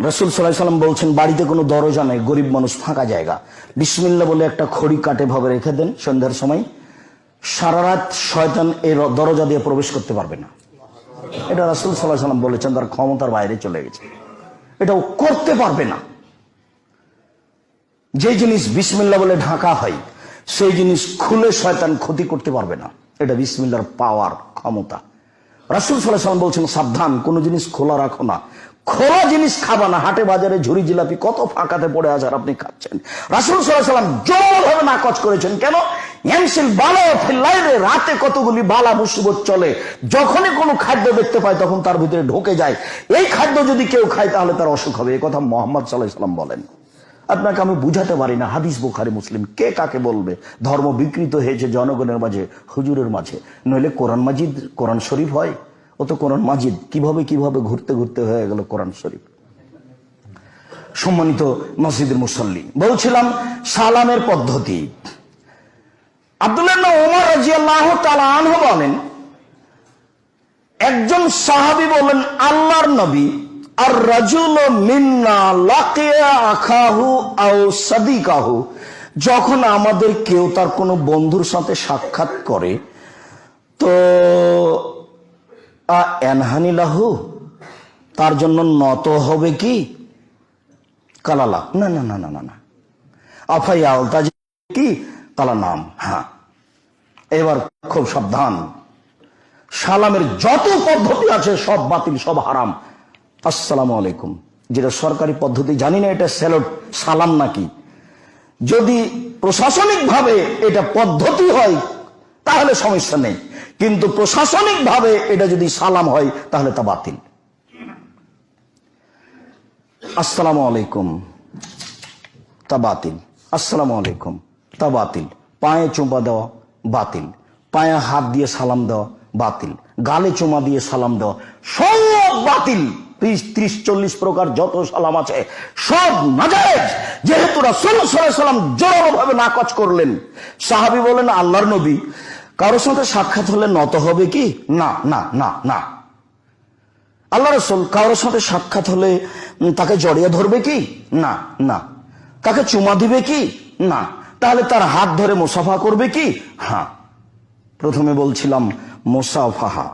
রাসূল সাল্লাল্লাহু আলাইহি ওয়াসাল্লাম বলছেন, বাড়িতে কোনো দরজা নেই, গরিব মানুষ, ফাঁকা জায়গা, বিসমিল্লাহ বলে একটা খড়ি কাটে ভাবে রেখে দেন, সন্ধ্যার সময় সারা রাত শয়তান এই দরজা দিয়ে প্রবেশ করতে পারবে না। এটা রাসূল সাল্লাল্লাহু আলাইহি ওয়াসাল্লাম বলেছেন, তার ক্ষমতার বাইরে চলে গেছে, এটাও করতে পারবে না। যে জিনিস বিসমিল্লাহ বলে ঢাকা হয় সেই জিনিস খুলে শয়তান ক্ষতি করতে পারবে না। এটা বিসমিল্লাহর পাওয়ার, ক্ষমতা। রাসূল সাল্লাল্লাহু আলাইহি ওয়াসাল্লাম বলছেন, সাবধান, কোনো জিনিস খোলা রাখো না, খোলা জিনিস খাবা না। হাটে বাজারে ঝুরি জিলাপি কত ফাঁকাতে পড়ে আছে আর আপনি খাচ্ছেন। রাসূল সাল্লাল্লাহু আলাইহি ওয়াসাল্লাম জোরভাবে নাকচ করেছেন। কেন? ইয়ামসিল বালা ফিল লাইলে, রাতে কতগুলি বালা মুসিবত চলে, যখনই কোনো খাদ্য দেখতে পায় তখন তার ভিতরে ঢুকে যায়। এই খাদ্য যদি কেউ খায় তাহলে তার অসুখ হবে, এই কথা মুহাম্মদ সাল্লাল্লাহু আলাইহি ওয়াসাল্লাম বলেন। আপনাকে আমি বুঝাতে পারি না, হাদিস বুখারী মুসলিম, কে কাকে বলবে? ধর্ম বিকৃত হয়েছে জনগণের মাঝে, হুজুরের মাঝে। নইলে কোরআন মাজিদ, কোরআন শরীফ হয়, ও তো কোরআন মাজিদ। কিভাবে কিভাবে ঘুরতে ঘুরতে হয়ে গেল কোরআন শরীফ। সম্মানিত মসজিদের মুসল্লি, বলছিলাম সালামের পদ্ধতি। আব্দুল্লাহ ইবনে ওমর রাদিয়াল্লাহু তাআলা আনহু বলেন, একজন সাহাবী বলেন, আল্লাহর নবী, আর রাজুলু মিন্না লাকিয়া আখাহু আও সাদিকাহু, যখন আমাদের কেউ তার কোনো বন্ধুর সাথে সাক্ষাৎ করে তো এনহানিলাহু, তার জন্য নত হবে কি? কালালা, না না না না না না। আফাইয়াল তাজ কি? কালা নাম, হ্যাঁ। এবার খুব সাবধান, সালামের যত পদ্ধতি আছে সব বাতিল, সব হারাম। আসসালামু আলাইকুম, যেটা সরকারি পদ্ধতি, জানি না এটা স্যালুট সালাম নাকি। যদি প্রশাসনিক ভাবে এটা পদ্ধতি হয় তাহলে সমস্যা নেই, কিন্তু প্রশাসনিক ভাবে এটা যদি সালাম হয় তাহলে তা বাতিল। আসসালামু আলাইকুম, তা বাতিল। আসসালামু আলাইকুম, তা বাতিল। পায়ে চুমা দেওয়া বাতিল, পায়ে হাত দিয়ে সালাম দেওয়া বাতিল, গালে চুমা দিয়ে সালাম দেওয়া সব বাতিল। 30-40 প্রকার যত সালাম আছে সব নাজায়েজ, যেহেতু রাসূল সাল্লাল্লাহু আলাইহি ওয়াসাল্লাম জোরভাবে নাকচ করলেন। সাহাবী বলেন, আল্লাহর নবী, কারোর সাথে সাক্ষাৎ হলে নত হবে কি? না না না না। আল্লাহ রাসূল, কারোর সাথে সাক্ষাৎ হলে তাকে জড়িয়ে ধরবে কি? না না। তাকে চুমা দিবে কি? না। তাহলে তার হাত ধরে মুসাফা করবে কি? হ্যাঁ। প্রথমে বলছিলাম মুসাফাহা,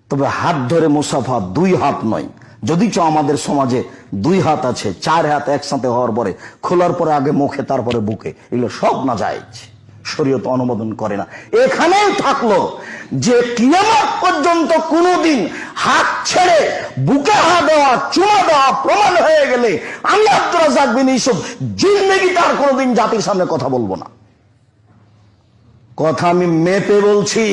তবে হাত ধরে মুসাফা 2 হাত নয়। যদিচ আমাদের সমাজে 2 হাত আছে, 4 হাত একসাথে হওয়ার পরে, খোলার পরে আগে মুখে তারপরে বুকে, এগুলো সব নাজায়েজ, শরীয়ত অনুমোদন করে না। এখানেই থাকলো যে কিয়ামত পর্যন্ত কোনোদিন হাত ছেড়ে বুকে হাত দেওয়া, চুমা দেওয়া প্রমাণ হয়ে গেলে আমি আব্দুর রাজ্জাক বিন ইউসুফ জিন্দেগিতে আর কোনোদিন জাতির সামনে কথা বলবো না। কথা আমি মেপে বলছি,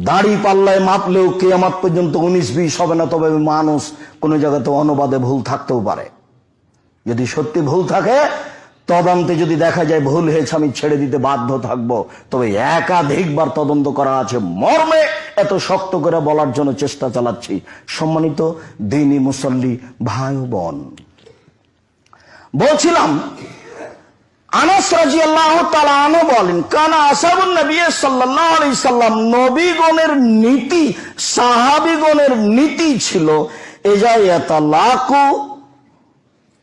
দাড়ি পাল্লায় মাপলেও কিয়ামত পর্যন্ত 19-20 হবে না। তবে মানুষ কোন জায়গাতে অনুবাদে ভুল থাকতেও পারে। যদি সত্যি ভুল থাকে, তদন্তে যদি দেখা যায় ভুল হয়েছে, আমি ছেড়ে দিতে বাধ্য থাকবো। তবে একাধিকবার তদন্ত করা আছে মর্মে এত শক্ত করে বলার জন্য চেষ্টা চালাচ্ছি। সম্মানিত দ্বীনি মুসল্লি ভাই বোন, বলছিলাম আনাস রাদিয়াল্লাহু তাআলা আনহু বলেন, কানা আসহাবুন নবী সাল্লাল্লাহু আলাইহি সাল্লাম, নবীগণের নীতি, সাহাবীগণের নীতি ছিল এজা ইয়াতালাকু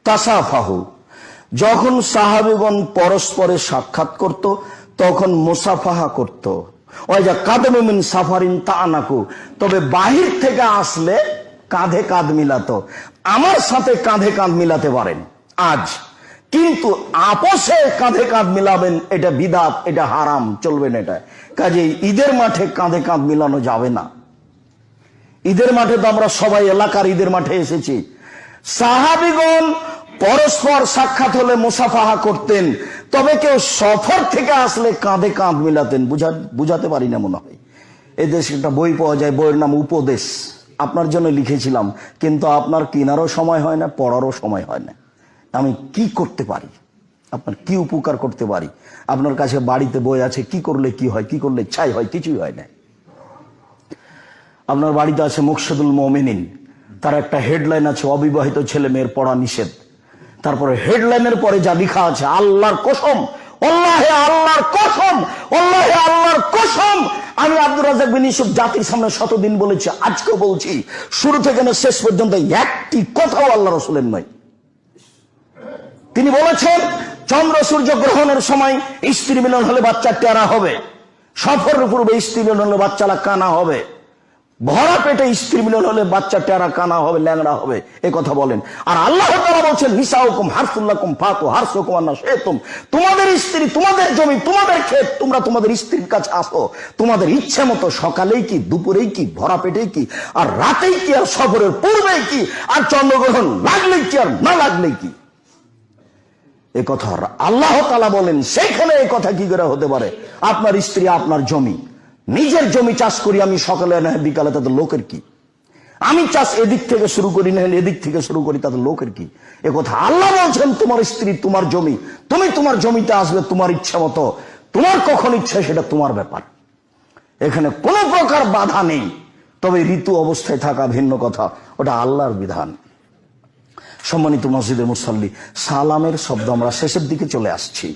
তাসাফাহু, যখন সাহাবীগণ পরস্পরে সাক্ষাৎ করত তখন মুসাফাহা করত। ওই যা কাদমু মিন সাফারিন তাআনাকু, তবে বাহির থেকে আসলে কাঁধে কাঁধ মিলাতো। আমার সাথে কাঁধে কাঁধ মিলাতে পারেন আজ, কিন্তু আপোষে কাঁধে কাঁধ মিলাবেন এটা বিদআত, এটা হারাম, চলবে না এটা। কাজেই ঈদের মাঠে কাঁধে কাঁধ মিলানো যাবে না। ঈদের মাঠে তো আমরা সবাই এলাকার ঈদের মাঠে এসেছি। সাহাবীগণ পরস্পর সাক্ষাৎ হলে মুসাফাহা করতেন, তবে কেউ সফর থেকে আসলে কাঁধে কাঁধ মিলাতেন। বুঝাতে পারি না মনে হয়। এদেশে একটা বই পাওয়া যায়, বইয়ের নাম উপদেশ, আপনার জন্য লিখেছিলাম, কিন্তু আপনার কেনারও সময় হয় না, পড়ারও সময় হয় না। আমি কি করতে পারি, আপনার কি উপকার করতে পারি? আপনার কাছে বাড়িতে বই আছে, কি করলে কি হয়, কি করলে ছাই হয়, কিছুই হয় না। আপনার বাড়িতে আছে মুকশিদুল মুমিনিন, তার একটা হেডলাইন আছে, অবিবাহিত ছেলে মেয়ের পড়া নিষেধ। তারপরে হেডলাইনের পরে যা লেখা আছে, আল্লাহর কসম, আল্লাহে আল্লাহর কসম, আল্লাহে আল্লাহর কসম, আমি আব্দুর রাজ্জাক বিন ইউসুফ জাতির সামনে শতদিন বলেছি, আজকেও বলছি, শুরু থেকে শেষ পর্যন্ত একটি কথাও আল্লাহ রাসূলের নয়। তিনি বলেছেন চন্দ্র সূর্য গ্রহণের সময় স্ত্রী মিলন হলে বাচ্চা টেরা হবে, সফরের পূর্বে স্ত্রী মিলন হলে বাচ্চারা কানা হবে, ভরা পেটে স্ত্রী মিলন হলে বাচ্চা টেরা কানা হবে, ল্যাংড়া হবে, এ কথা বলেন। আর আল্লাহ তাআলা বলছেন নিসাউকুম হারসুল্লাকুম ফাতু হারসুকুম আন্না শি'তুম, তোমাদের স্ত্রী, তোমাদের জমি, তোমাদের ক্ষেত, তোমরা তোমাদের স্ত্রীর কাছে আসো তোমাদের ইচ্ছে মতো, সকালেই কি, দুপুরেই কি, ভরা পেটেই কি, আর রাতেই কি, আর সফরের পূর্বেই কি, আর চন্দ্রগ্রহণ লাগলেই কি, আর না লাগলেই কি। এ কথা আল্লাহ তাআলা বলেন। সেইখানে এই কথা কি করে হতে পারে? আপনার স্ত্রী, আপনার জমি, নিজের জমি চাষ করি আমি সকালে না বিকালে, তাদের লোকের কি? আমি চাষ এদিক থেকে শুরু করি না এদিক থেকে শুরু করি, তাদের লোকের কি? এ কথা আল্লাহ বলছেন তোমার স্ত্রী, তোমার জমি, তুমি তোমার জমিতে আসবে তোমার ইচ্ছা মতো, তোমার কখন ইচ্ছা সেটা তোমার ব্যাপার, এখানে কোনো প্রকার বাধা নেই। তবে ঋতু অবস্থায় থাকা ভিন্ন কথা, ওটা আল্লাহর বিধান। সম্মানিত মসজিদের মুসল্লি, সালামের শব্দ, আমরা শেষের দিকে চলে আসছি।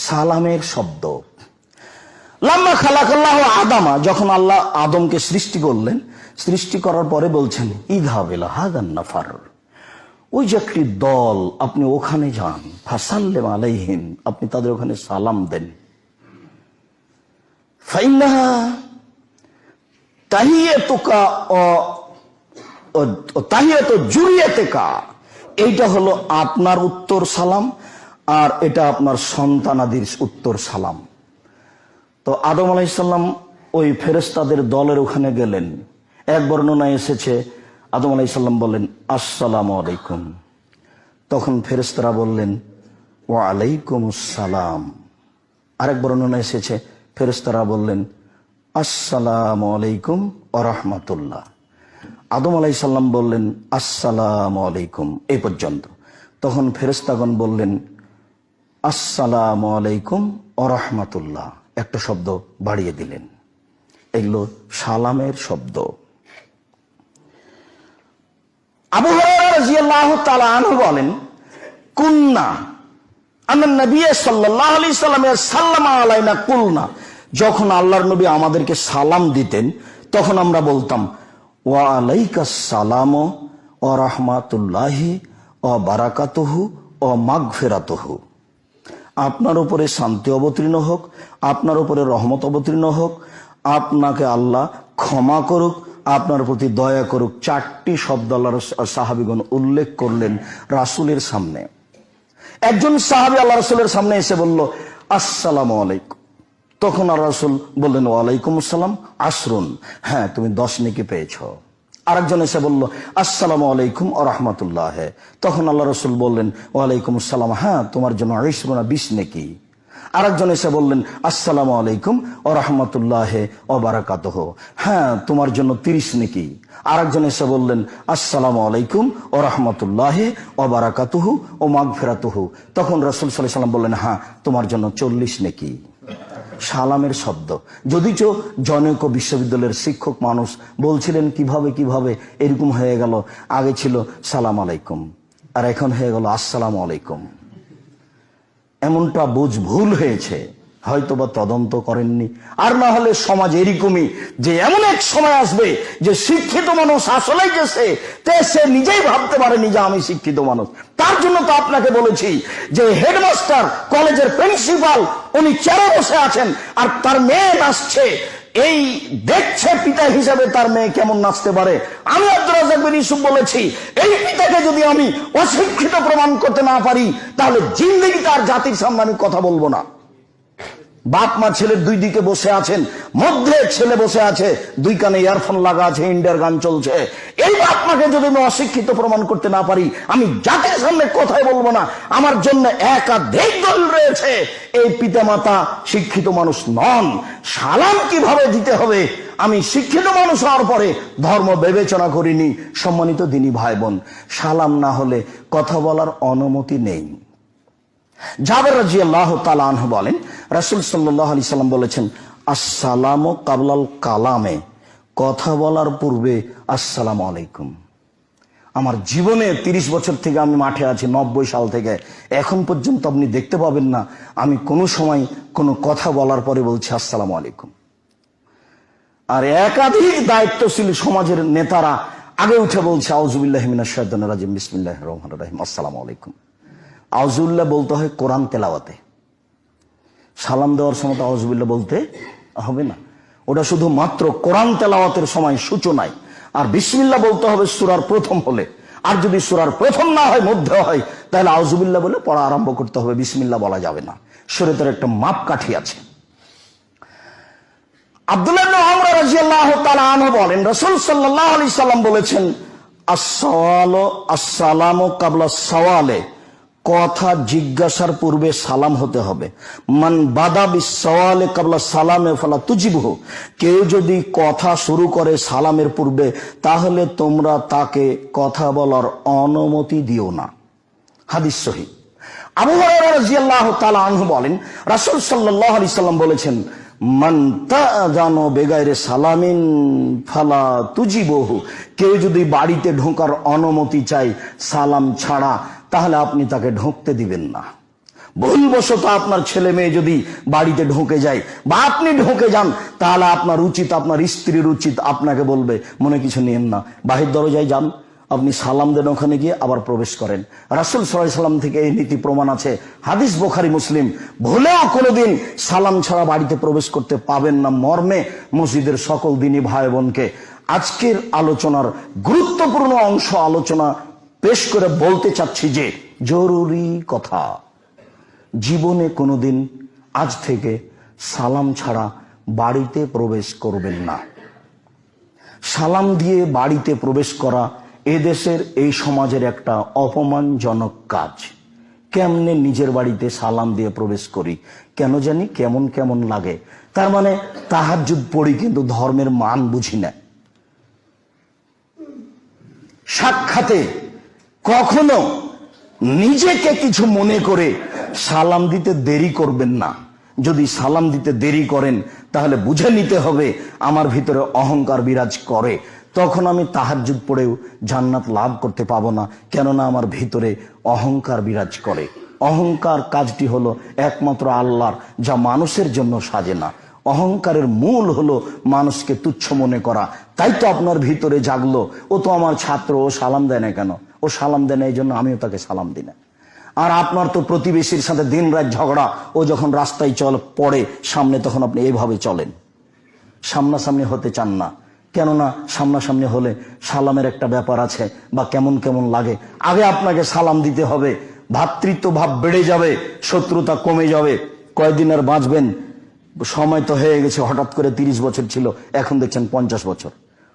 সালামের শব্দ, লাম্মা খালাকাল্লাহু আদামা, যখন আল্লাহ আদমকে সৃষ্টি করলেন, সৃষ্টি করার পরে বলছেন ইযহাব ইলা হাযান নাফার, ওই যে একটি দল, আপনি ওখানে যান, ফাসাল্লিম আলাইহিম, আপনি তাদের ওখানে সালাম দেন। ফাইন্নাহা তাহিয়াতুকা ও তাহিয়াতু যুরিয়াতিকা, এইটা হলো আপনার উত্তর সালাম, আর এটা আপনার সন্তানাদির উত্তর সালাম। তো আদম আলাইহিস সালাম ওই ফেরেশতাদের দলের ওখানে গেলেন। এক বর্ণনায় এসেছে আদম আলাইহিস সালাম বললেন আসসালামু আলাইকুম, তখন ফেরেশতারা বললেন ওয়া আলাইকুমুস সালাম। আরেক বর্ণনায় এসেছে ফেরেশতারা বললেন আসসালামু আলাইকুম ওয়া রাহমাতুল্লাহ। আদম আলাইহিস সালাম বললেন আসসালামু আলাইকুম, এই পর্যন্ত। তখন ফেরেশতাগণ বললেন আসসালামু আলাইকুম ওয়া রাহমাতুল্লাহ, একটা শব্দ বাড়িয়ে দিলেন। এগুলো সালামের শব্দ। আবু হুরায়রা রাদিয়াল্লাহু তাআলা আনহু বলেন কুন্না আন্নান নবী সাল্লাল্লাহু আলাইহি সাল্লাম সাল্লামা আলাইনা কুলনা, যখন আল্লাহর নবী আমাদেরকে সালাম দিতেন তখন আমরা বলতাম ওয়া আলাইকাস সালাম ওয়া রাহমাতুল্লাহি ওয়া বারাকাতুহু ওয়া মাগফিরাতুহু, আপনার উপরে শান্তি অবতীর্ণ হোক, আপনার উপরে রহমত অবতীর্ণ হোক, আপনাকে আল্লাহ ক্ষমা করুক, আপনার প্রতি দয়া করুক। চারটি শব্দ আল্লাহর সাহাবীগণ উল্লেখ করলেন রাসূলের সামনে। একজন সাহাবী আল্লাহ রাসূলের সামনে এসে বলল আসসালামু আলাইকুম, তখন আল্লাহ রাসূল বললেন ওয়ালাইকুম আসসালাম আশরুন, হ্যাঁ তুমি 10 নেকি পেয়েছ। আরেকজন এসে বলল আসসালামু আলাইকুম ওয়া রাহমাতুল্লাহ, তখন আল্লাহ রাসূল বললেন ওয়ালাইকুম আসসালাম, হ্যাঁ তোমার জন্য 20 নেকি। আরেকজন এসে বললেন আসসালামু আলাইকুম ওয়া রাহমাতুল্লাহ ওয়া বারাকাতুহু, হ্যাঁ তোমার জন্য 30 নেকি। আরেকজন এসে বললেন আসসালামু আলাইকুম ওয়া রাহমাতুল্লাহ ওয়া বারাকাতুহু ওয়া মাগফিরাতুহু, তখন রাসূল সাল্লাল্লাহু আলাইহি ওয়াসাল্লাম বললেন হ্যাঁ তোমার জন্য 40 নেকি। সালামের শব্দ, যদিচ জনৈক বিশ্ববিদ্যালয়ের শিক্ষক মানুষ বলছিলেন কিভাবে এরকম হয়ে গেল, আগে ছিল সালাম আলাইকুম আর এখন হয়ে গেল আসসালামু আলাইকুম। এমনটা ভুল হয়েছে, হয়তোবা তদন্ত করেননি, আর না হলে সমাজ এরকমই যে এমন এক সময় আসবে যে শিক্ষিত মানুষ আসলেই গেছে, সে নিজেই ভাবতে পারেনি যে আমি শিক্ষিত মানুষ। তার জন্য তো আপনাকে বলেছি যে হেডমাস্টার, কলেজের প্রিন্সিপাল, উনি চেয়ারে বসে আছেন আর তার মেয়ে নাচছে, এই দেখছে পিতা হিসাবে তার মেয়ে কেমন নাচতে পারে। আমি আব্দুর রাজ্জাক বিন ইউসুফ বলেছি এই পিতাকে যদি আমি অশিক্ষিত প্রমাণ করতে না পারি তাহলে জিন্দেগি তার জাতির সামনে আমি কথা বলবো না। বাপ মা ছেলের দুই দিকে বসে আছেন, মধ্যে ছেলে বসে আছে, দুই কানে ইয়ারফোন লাগা আছে, ইন্ডিয়ার গান চলছে। এই বাপ মাকে যদি আমি অশিক্ষিত প্রমাণ করতে না পারি আমি জাতির সামনে কথাই বলবো না। আমার জন্য একাধিক দল রয়েছে, এই পিতা মাতা শিক্ষিত মানুষ নন। সালাম কিভাবে দিতে হবে আমি শিক্ষিত মানুষ হওয়ার পরে ধর্ম বিবেচনা করিনি। সম্মানিত দিনী ভাই বোন, সালাম না হলে কথা বলার অনুমতি নেই। জাবের রাদিয়াল্লাহু তাআলা আনহু বলেন রাসূল সাল্লাল্লাহু আলাইহি সাল্লাম বলেছেন আসসালামু কাবলাল কালামে, কথা বলার পূর্বে আসসালামু আলাইকুম। আমার জীবনে 30 বছর থেকে আমি মাঠে আছি, 90 সাল থেকে এখন পর্যন্ত আপনি দেখতে পাবেন না আমি কোনো সময় কোনো কথা বলার পরে বলছি আসসালামু আলাইকুম। আর একাধিক দায়িত্বশীল সমাজের নেতারা আগে উঠে বলছে আউযু বিল্লাহি মিনাশ শাইতানির রাজিম বিসমিল্লাহির রহমানির রহিম আসসালামু আলাইকুম। আউযুবিল্লাহ বলতে হয় কোরআন তেলাওয়াতে, সালাম দেওয়ার সময় তো আউযুবিল্লাহ বলতে হবে না, ওটা শুধু মাত্র কোরআন তেলাওয়াতের সময় সূচনায়। আর বিসমিল্লাহ বলতে হবে সূরার প্রথম হলে, আর যদি সূরার প্রথম না হয় মধ্যে হয় তাহলে আউযুবিল্লাহ বলে পড়া আরম্ভ করতে হবে, বিসমিল্লাহ বলা যাবে না। শরীয়তের একটা মাপকাঠি আছে। আব্দুল্লাহ ইবনে ওমর রাদিয়াল্লাহু তাআলা আনহু বলেন, রাসূল সাল্লাল্লাহু আলাইহি সাল্লাম বলেছেন, আসসালামু কাবলা সওয়ালে, কথা জিজ্ঞাসার পূর্বে সালাম হতে হবে। মান বাদা বিস সওয়ালে কাবলা সালামে ফালা তুজিবহু, কেউ যদি কথা শুরু করে সালামের পূর্বে তাহলে তোমরা তাকে কথা বলার অনুমতি দিও না। হাদিস সহিহ। আবু হুরায়রা রাদিয়াল্লাহু তাআলা আনহু বলেন, রাসূল সাল্লাল্লাহু আলাইহি সাল্লাম বলেছেন, মান তাযানু বিগাইরে সালামিন ফালা তুজিবহু, কেউ যদি বাড়িতে ঢোকার অনুমতি চায় সালাম ছাড়া তাহলে আপনি তাকে ঢুকতে দিবেন না। ভুলবশত আপনার ছেলে মেয়ে যদি বাড়িতে ঢুকে যায় বা আপনি ঢুকে যান তাহলে আপনার উচিত, আপনার স্ত্রীর উচিত আপনাকে বলবে মনে কিছু নিয়েন না, বাহির দরজায় যান, আপনি সালাম দেন, ওখানে গিয়ে আবার প্রবেশ করেন। রাসূল সাল্লাল্লাহু আলাইহি সাল্লাম থেকে এই নীতি প্রমাণ আছে, হাদিস বুখারী মুসলিম। ভুলেও কোনোদিন সালাম ছাড়া বাড়িতে প্রবেশ করতে পাবেন না মর্মে মসজিদের সকল দিনী ভাই বোনকে আজকের আলোচনার গুরুত্বপূর্ণ অংশ আলোচনা পেশ করে বলতে চাচ্ছি যে জরুরি কথা, জীবনে কোনোদিন আজ থেকে সালাম ছাড়া বাড়িতে প্রবেশ করবেন না। সালাম দিয়ে বাড়িতে প্রবেশ করা এদেশের এই সমাজের একটা অপমানজনক কাজ। কেমনে নিজের বাড়িতে সালাম দিয়ে প্রবেশ করি, কেন জানি কেমন কেমন লাগে। তার মানে তাহাজ্জুদ পড়ি কিন্তু ধর্মের মান বুঝি না। সাক্ষাতে কখনো নিজেকে কিছু মনে করে সালাম দিতে দেরি করবেন না। যদি সালাম দিতে দেরি করেন তাহলে বুঝে নিতে হবে আমার ভিতরে অহংকার বিরাজ করে, তখন আমি তাহাজ্জুদ পড়েও জান্নাত লাভ করতে পাবো না, কেননা আমার ভিতরে অহংকার বিরাজ করে। অহংকার কাজটি হলো একমাত্র আল্লাহর, যা মানুষের জন্য সাজে না। অহংকারের মূল হলো মানুষকে তুচ্ছ মনে করা। তাই তো আপনার ভিতরে জাগলো, ও তো আমার ছাত্র, ও সালাম দেয় না কেন, ও সালাম দেয় না এই জন্য আমিও তাকে সালাম দিই না। আর আপনার তো প্রতিবেশীর সাথে দিন রাত ঝগড়া, ও যখন রাস্তায় পড়ে সামনে তখন আপনি এইভাবে চলেন, সামনাসামনি হতে চান না। কেননা সামনাসামনি হলে সালামের একটা ব্যাপার আছে বা কেমন কেমন লাগে। আগে আপনাকে সালাম দিতে হবে, ভ্রাতৃত্ব ভাব বেড়ে যাবে, শত্রুতা কমে যাবে। কয়দিন আর বাঁচবেন, সময় তো হয়ে গেছে। হঠাৎ করে 30 বছর ছিল, এখন দেখছেন 50 বছর।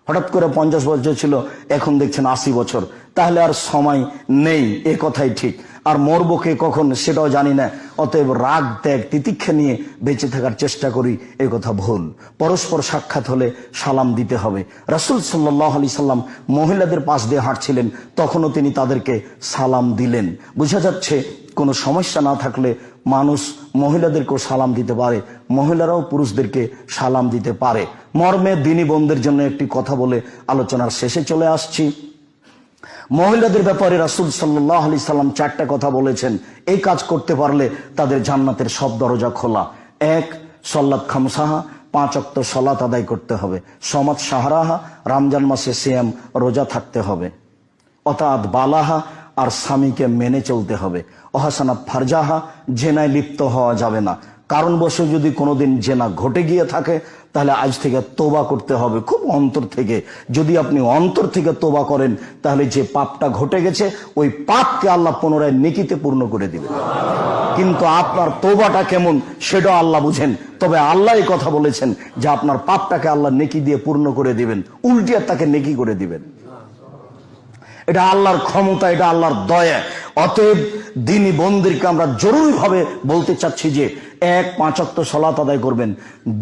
হঠাৎ করে 50 বছর ছিল, এখন দেখছেন 80 বছর। তাহলে আর সময় নেই, এ কথাই ঠিক। আর মরবো কে কখন সেটাও জানি না। অতএব রাগ ত্যাগ তিতিক্ষা নিয়ে বেঁচে থাকার চেষ্টা করি, এ কথা ভুল। পরস্পর সাক্ষাৎ হলে সালাম দিতে হবে। রাসূল সাল্লাল্লাহু আলাইহি সাল্লাম মহিলাদের পাশ দিয়ে হাঁটছিলেন, তখনও তিনি তাদেরকে সালাম দিলেন। বোঝা যাচ্ছে কোনো সমস্যা না থাকলে মানুষ মহিলাদেরকেও সালাম দিতে পারে, মহিলারাও পুরুষদেরকে সালাম দিতে পারে। মর্মে দিনী বোনদের জন্য একটি কথা বলে আলোচনার শেষে চলে আসছি। মহিলাদের ব্যাপারে রাসূল সাল্লাল্লাহু আলাইহি সাল্লাম 4টা কথা বলেছেন। এই কাজ করতে পারলে তাদের জান্নাতের সব দরজা খোলা। 1, সলাত খামসাহা, 5 ওয়াক্ত সালাত আদায় করতে হবে। সমাত শাহরাহা, রমজান মাসে সিয়াম রোজা থাকতে হবে। অতাত বালাহা, আর স্বামীকে মেনে চলতে হবে। অহাসানা ফারজাহা, জেনায় লিপ্ত হওয়া যাবে না। কারণবশ যদি কোনোদিন জেনা ঘটে গিয়ে থাকে তাহলে আজ থেকে তোবা করতে হবে, খুব অন্তর থেকে। যদি আপনি অন্তর থেকে তোবা করেন তাহলে যে পাপটা ঘটে গেছে ওই পাপকে আল্লাহ পুনরায় নেকিতে পূর্ণ করে দিবেন। কিন্তু আপনার তোবাটা কেমন সেটাও আল্লাহ বুঝেন। তবে আল্লাহ এই কথা বলেছেন যে আপনার পাপটাকে আল্লাহ নেকি দিয়ে পূর্ণ করে দিবেন, উল্টিয়ে তাকে নেকি করে দিবেন। এটা আল্লাহর ক্ষমতা, এটা আল্লাহর দয়া। অতএব দিনী বোনদেরকে আমরা জরুরিভাবে বলতে চাচ্ছি যে 1, 5 ওয়াক্ত সালাত আদায় করবেন।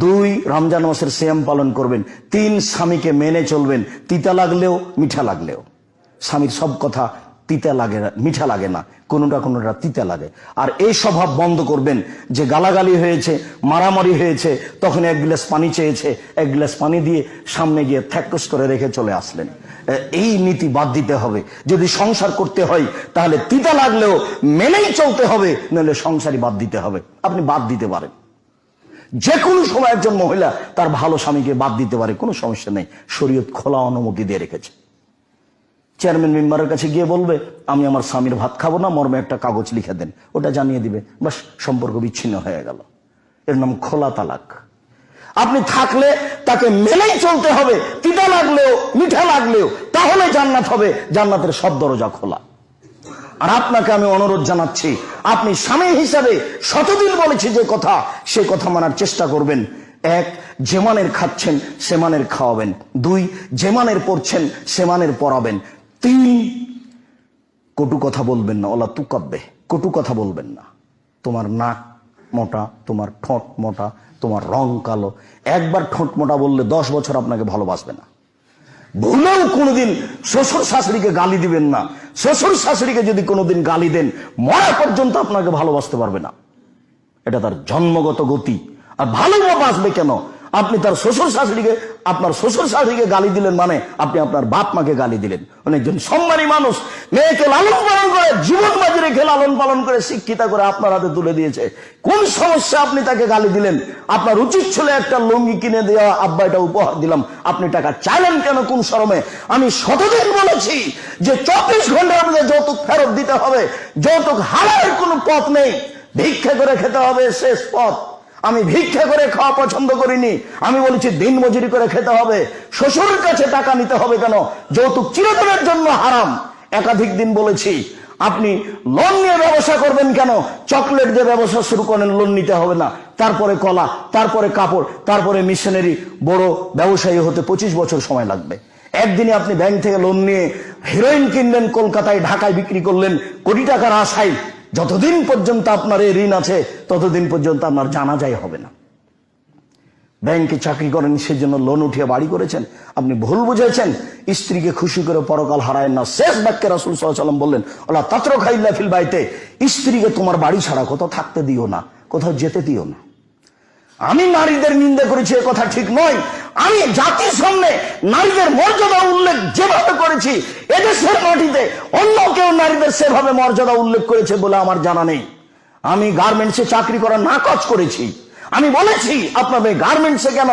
2, রমজান মাসের সিয়াম পালন করবেন। 3, স্বামীকে মেনে চলবেন, তিতা লাগলেও মিঠা লাগলেও। স্বামীর সব কথা তিতা লাগে না, মিঠা লাগে না, কোনোটা কোনোটা তিতা লাগে। আর এই স্বভাব বন্ধ করবেন যে গালাগালি হয়েছে, মারামারি হয়েছে, তখন 1 গ্লাস পানি চেয়েছে, 1 গ্লাস পানি দিয়ে সামনে গিয়ে থ্যাকস করে রেখে চলে আসলেন। এই নীতি বাদ দিতে হবে। যদি সংসার করতে হয় তাহলে তিতা লাগলেও মেনেই চলতে হবে, নইলে সংসারই বাদ দিতে হবে। আপনি বাদ দিতে পারেন, যে কোনো সময় একজন মহিলা তার ভালো স্বামীকে বাদ দিতে পারে, কোনো সমস্যা নেই। শরীয়ত খোলা অনুমতি দিয়ে রেখেছে। চেয়ারম্যান মেম্বারের কাছে গিয়ে বলবে আমি আমার স্বামীর ভাত খাবো না, মর্মে একটা কাগজ লিখে দেন, ওটা জানিয়ে দিবে, বাস সম্পর্ক বিচ্ছিন্ন হয়ে গেল। এর নাম খোলা তালাক। আপনি থাকলে তাকে মেনেই চলতে হবে, তিতা লাগলেও মিঠা লাগলেও, তাহলে জান্নাত হবে। জান্নাতের সব দরজা খোলা। আর আপনাকে আমি অনুরোধ জানাচ্ছি, আপনি স্বামী হিসাবে শতদিন বলেছি যে কথা, সে কথা মানার চেষ্টা করবেন। এক, যে মানের খাচ্ছেন সে মানের খাওয়াবেন। দুই, যে মানের পড়ছেন সে মানের পড়াবেন। তিন, কটু কথা বলবেন না, ওলা তুকাব্বে, কটু কথা বলবেন না। তোমার নাক মোটা, তোমার ঠোঁট মোটা, তোমার রং কালো, একবার ঠোঁট মোটা বললে 10 বছর আপনাকে ভালোবাসবে না। ভুলেও কোনোদিন শ্বশুর শাশুড়িকে গালি দিবেন না। শ্বশুর শাশুড়িকে যদি কোনোদিন গালি দেন, মরা পর্যন্ত আপনাকে ভালোবাসতে পারবে না। এটা তার জন্মগত গতি। আর ভালোবাসবে কেন? আপনি তার শ্বশুর শাশুড়িকে, আপনার শ্বশুর শাশুড়িকে গালি দিলেন মানে আপনি আপনার বাপ মাকে গালি দিলেন। অনেকজন সম্মানী মানুষ মেয়েকে লালন পালন করে, জীবন বাজি রেখে লালন পালন করে, শিক্ষিতা করে আপনার হাতে তুলে দিয়েছে। কোন সমস্যা আপনি তাকে গালি দিলেন? আপনার উচিত ছিল একটা লুঙ্গি কিনে দেওয়া, আব্বা এটা উপহার দিলাম, আপনি টাকা চাইলেন কেন? কোন শরমে? আমি শতদিন বলেছি যে 24 ঘন্টার মধ্যে যৌতুক ফেরত দিতে হবে। যৌতুক হারানোর কোনো পথ নেই, ভিক্ষা করে খেতে হবে শেষ পথ। আমি ভিক্ষা করে খাওয়া পছন্দ করিনি, আমি বলেছি দিন মজুরি করে খেতে হবে। শ্বশুরের কাছে টাকা নিতে হবে কেন? যৌতুক চিরদিনের জন্য হারাম। একাধিক দিন বলেছি, আপনি লোন নিয়ে ব্যবসা করবেন কেন? চকলেট দিয়ে ব্যবসা শুরু করেন, লোন নিতে হবে না। তারপরে কলা, তারপরে কাপড়, তারপরে মিশনারি, বড় ব্যবসায়ী হতে 25 বছর সময় লাগবে। একদিনে আপনি ব্যাংক থেকে লোন নিয়ে হেরোইন কিনলেন, কলকাতায় ঢাকায় বিক্রি করলেন কোটি টাকার আশায়। যতদিন পর্যন্ত আপনার এই ঋণ আছে ততদিন পর্যন্ত আপনার জানাজাই হবে না। ব্যাংকে চাকরি করেন, সেই জন্য লোন উঠিয়ে বাড়ি করেছেন, আপনি ভুল বুঝেছেন। স্ত্রীকে খুশি করে পরকাল হারায়েন না। শেষ বাক্যে রাসূল সাল্লাল্লাহু আলাইহি ওয়াসাল্লাম বললেন, আল্লাহ তাতরুকা ইল্লা ফিল বাইতে, স্ত্রীকে তোমার বাড়ি ছাড়া কোথাও থাকতে দিও না, কোথাও যেতে দিও না। আমি নারীদের নিন্দা করেছি, এ কথা ঠিক নয়। আমি জাতির সামনে নারীদের মর্যাদা উল্লেখ যেভাবে করেছি, এদেশের মাটিতে অন্য কেউ নারীদের সেভাবে মর্যাদা উল্লেখ করেছে বলে আমার জানা নেই। আমি গার্মেন্টসে চাকরি করা নাকচ করেছি। আমি বলেছি আপনার গার্মেন্টসে কেন,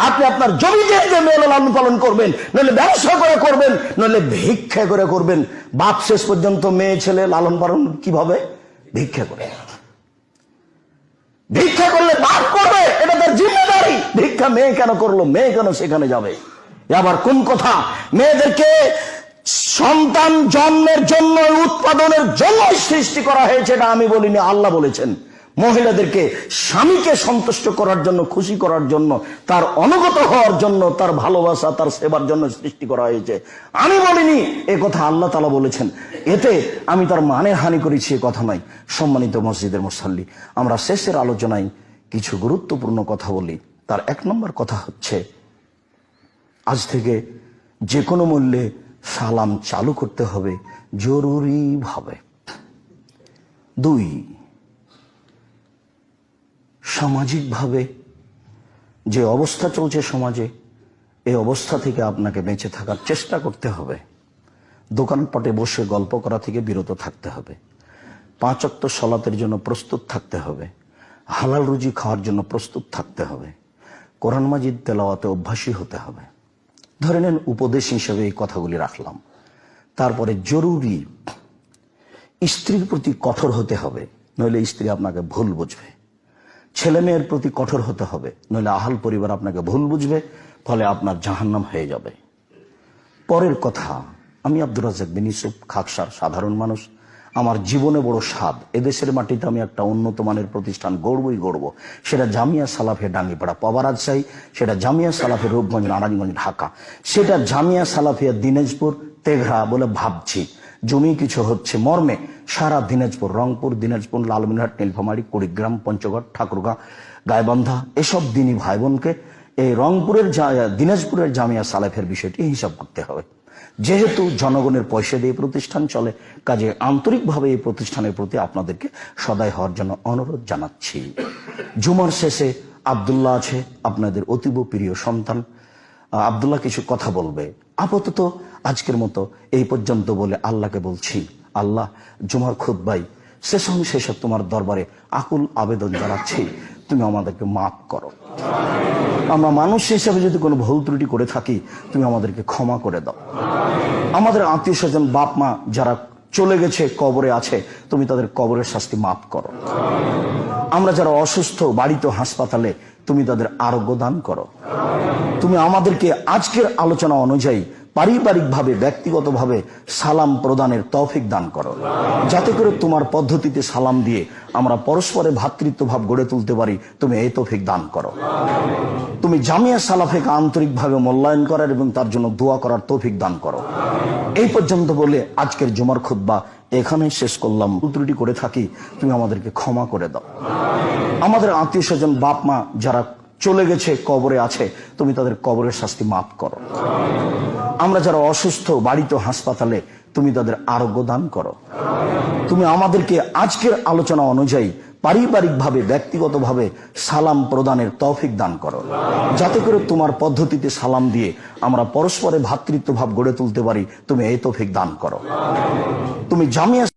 আপনি আপনার জমিতে যে মেয়ে লালন পালন করবেন, নইলে ব্যবসা করে করবেন, নইলে ভিক্ষা করে করবেন। বাপ শেষ পর্যন্ত মেয়ে ছেলে লালন পালন কিভাবে? ভিক্ষা করে। ভিক্ষা করলে বাপ করবে, এটা তার জিম্মেদারি। ভিক্ষা মেয়ে কেন করলো? মেয়ে কেন সেখানে যাবে? আবার কোন কথা? মেয়েদেরকে সন্তান জন্মের জন্য, উৎপাদনের জন্য সৃষ্টি করা হয়েছে, এটা আমি বলিনি, আল্লাহ বলেছেন। মহিলাদেরকে স্বামীকে সন্তুষ্ট করার জন্য, খুশি করার জন্য, তার অনুগত হওয়ার জন্য, তার ভালোবাসা, তার সেবার জন্য সৃষ্টি করা হয়েছে, আমি বলিনি। এ কথা আল্লাহ তাআলা বলেছেন। এতে আমি তার মানে হানি করেছি এ কথা নয়। সম্মানিত মসজিদের মুসাল্লি, আমরা শেষের আলোচনায় কিছু গুরুত্বপূর্ণ কথা বলি। তার 1 নম্বর কথা হচ্ছে, আজ থেকে যে কোনো মূল্যে সালাম চালু করতে হবে জরুরি ভাবে। 2, সামাজিকভাবে যে অবস্থা চলছে সমাজে, এই অবস্থা থেকে আপনাকে বেঁচে থাকার চেষ্টা করতে হবে। দোকানপাটে বসে গল্প করা থেকে বিরত থাকতে হবে। 5 ওয়াক্ত সালাতের জন্য প্রস্তুত থাকতে হবে। হালাল রুজি খাওয়ার জন্য প্রস্তুত থাকতে হবে। কোরআন মাজিদ তেলাওয়াতে অভ্যাসী হতে হবে। ধরে নেন উপদেশ হিসেবে এই কথাগুলি রাখলাম। তারপরে জরুরি, স্ত্রীর প্রতি কঠোর হতে হবে, নইলে স্ত্রী আপনাকে ভুল বুঝবে। ছেলে মেয়ের প্রতি কঠোর হতে হবে, নইলে আহাল পরিবার আপনাকে ভুল বুঝবে, ফলে আপনার জাহান্নাম হয়ে যাবে। পরের কথা, আমি আব্দুর রাজ্জাক বিন ইউসুফ খাকসার সাধারণ মানুষ। আমার জীবনে বড় স্বাদ, এদেশের মাটিতে আমি একটা উন্নত মানের প্রতিষ্ঠান গড়বই গড়ব। সেটা জামিয়া সালাফিয়া ডাঙ্গিপাড়া পাবা রাজশাহী, সেটা জামিয়া সালাফিয়া রূপগঞ্জ নারায়ণগঞ্জ ঢাকা, সেটা জামিয়া সালাফিয়া দিনাজপুর তেঘরা বলে ভাবছি। জমি কিছু হচ্ছে মর্মে সারা দিনাজপুর, রংপুর, দিনাজপুর, লালমিনহাট, নীলফামারী, কুড়িগ্রাম, পঞ্চগড়, ঠাকুরগাঁ, গাইবান্ধা, এসব দিনী ভাই বোনকে এই রংপুরের দিনাজপুরের জামিয়া সালাফের বিষয়টি হিসাব করতে হবে। যেহেতু জনগণের পয়সা দিয়ে প্রতিষ্ঠান চলে, কাজে আন্তরিকভাবে এই প্রতিষ্ঠানের প্রতি আপনাদেরকে সদয় হওয়ার জন্য অনুরোধ জানাচ্ছি। জুমার শেষে আব্দুল্লাহ আছে, আপনাদের অতীব প্রিয় সন্তান। আব্দুল্লাহ কিছু কথা বলবে। আপাতত আজকের মতো এই পর্যন্ত বলে আল্লাহকে বলছি, আল্লাহ, জুমার খুতবায় শেষে তোমার দরবারে আকুল আবেদন জানাচ্ছি, তুমি আমাদেরকে মাফ করো। আমরা মানুষ হিসেবে যদি কোনো ভুল ত্রুটি করে থাকি, তুমি আমাদেরকে ক্ষমা করে দাও। আমাদের আত্মীয় স্বজন, বাপ মা যারা চলে গেছে, কবরে আছে, তুমি তাদের কবরের শাস্তি মাফ করো। আমরা যারা অসুস্থ, বাড়িতে, হাসপাতালে, তুমি তাদের আরোগ্য দান করো। তুমি আমাদেরকে আজকের আলোচনা অনুযায়ী পারিবারিকভাবে, ব্যক্তিগতভাবে সালাম প্রদানের তৌফিক দান করো, যাতে করে তোমার পদ্ধতিতে সালাম দিয়ে আমরা পরস্পরের ভ্রাতৃত্বভাব গড়ে তুলতে পারি। তুমি এই তৌফিক দান করো। তুমি জামিয়া সালাফিকে আন্তরিকভাবে মূল্যায়ন করার এবং তার জন্য দোয়া করার তৌফিক দান করো। এই পর্যন্ত বলে আজকের জুমার খুতবা এখানেই শেষ করলাম। ত্রুটি করে থাকি, তুমি আমাদেরকে ক্ষমা করে দাও। আমাদের আত্মীয় স্বজন, বাপ মা যারা চলে গেছে, কবরে আছে, তুমি তাদের কবরের শাস্তি মাফ করো। আমরা যারা অসুস্থ, বাড়িতে, হাসপাতালে, তুমি তাদের আরোগ্য দান করো। তুমি আমাদেরকে আজকের আলোচনা অনুযায়ী পারিবারিকভাবে, ব্যক্তিগতভাবে সালাম প্রদানের তৌফিক দান করো, যাতে করে তোমার পদ্ধতিতে সালাম দিয়ে আমরা পরস্পরের ভ্রাতৃত্বভাব গড়ে তুলতে পারি। তুমি এই তৌফিক দান করো। তুমি জামিয়া